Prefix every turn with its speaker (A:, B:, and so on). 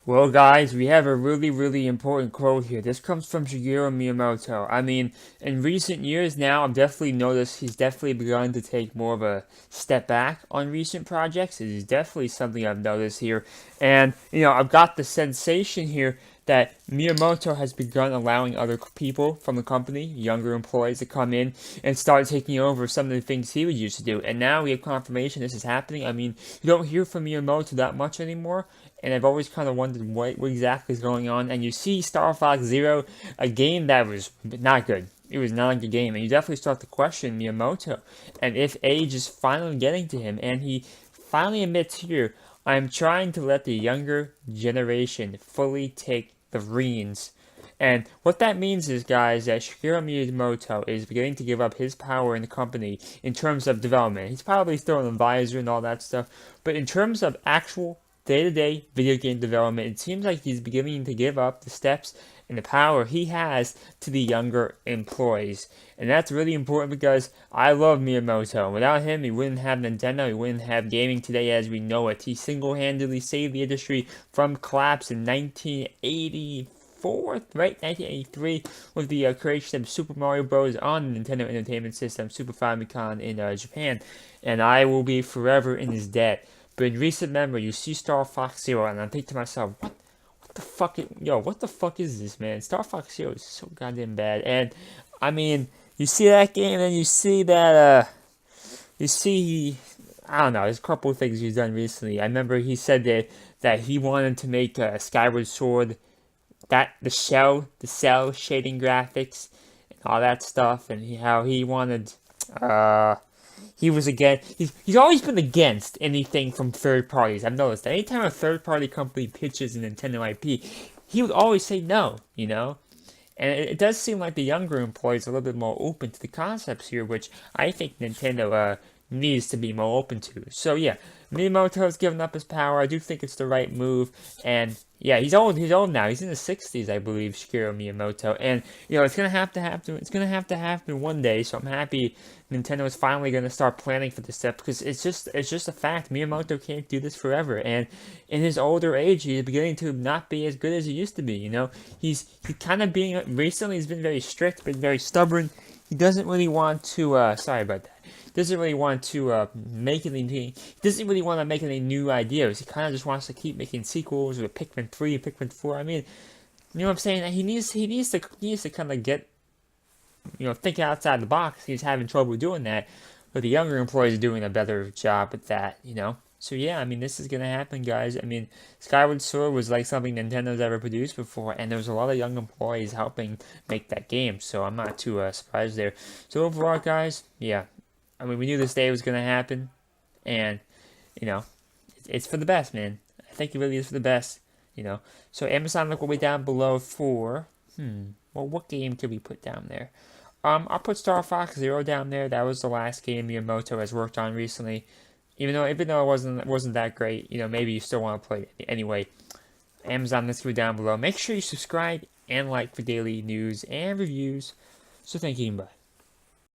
A: Well, guys, we have a really important quote here. This comes from Shigeru Miyamoto. I mean, in recent years now, I've definitely noticed he's definitely begun to take more of a step back on recent projects. It is definitely something I've noticed here. And, I've got the sensation here that Miyamoto has begun allowing other people from the company, younger employees, to come in and start taking over some of the things he would used to do. And now we have confirmation this is happening. I mean, you don't hear from Miyamoto that much anymore, and I've always kind of wondered what exactly is going on. And you see Star Fox Zero, a game that was not good. It was not a good game, and you definitely start to question Miyamoto, and if age is finally getting to him, and he finally admits here, I'm trying to let the younger generation fully take the reins. And what that means is, guys, that Shigeru Miyamoto is beginning to give up his power in the company in terms of development. He's probably still an advisor and all that stuff, but in terms of actual day-to-day video game development, it seems like he's beginning to give up the steps and the power he has to the younger employees. And that's really important because I love Miyamoto. Without him, we wouldn't have Nintendo, we wouldn't have gaming today as we know it. He single-handedly saved the industry from collapse in 1984, right? 1983, with the creation of Super Mario Bros. On the Nintendo Entertainment System, Super Famicom in Japan. And I will be forever in his debt. But in recent memory, you see Star Fox Zero, and I think to myself, what the fuck is this, man? Star Fox Zero is so goddamn bad. And, I mean, you see that game, and you see that, I don't know, there's a couple of things he's done recently. I remember he said that he wanted to make Skyward Sword, the cell shading graphics, and all that stuff, and how he wanted, he was against. He's always been against anything from third parties. I've noticed that anytime a third party company pitches a Nintendo IP, he would always say no. And it does seem like the younger employees are a little bit more open to the concepts here, which I think Nintendo needs to be more open to. So yeah, Miyamoto has given up his power. I do think it's the right move, and yeah, he's old. He's old now. He's in his 60s, I believe, Shigeru Miyamoto. And it's gonna have to happen. It's gonna have to happen one day. So I'm happy Nintendo is finally gonna start planning for this step, because it's just a fact. Miyamoto can't do this forever, and in his older age, he's beginning to not be as good as he used to be. He's kind of being recently. He's been very strict, been very stubborn. He doesn't really want to. Sorry about that. Doesn't really want to make anything. He doesn't really want to make any new ideas. He kind of just wants to keep making sequels with Pikmin 3, Pikmin 4. I mean, you know what I'm saying? He needs to kind of get, think outside the box. He's having trouble doing that, but the younger employees are doing a better job at that. So yeah, I mean, this is gonna happen, guys. I mean, Skyward Sword was like something Nintendo's ever produced before, and there was a lot of young employees helping make that game. So I'm not too surprised there. So overall, guys, yeah. I mean, we knew this day was going to happen, and, it's for the best, man. I think it really is for the best. So Amazon link will be down below for, well, what game could we put down there? I'll put Star Fox Zero down there. That was the last game Miyamoto has worked on recently. Even though it wasn't that great, maybe you still want to play it. Anyway, Amazon links will be down below. Make sure you subscribe and like for daily news and reviews. So thank you, and bye.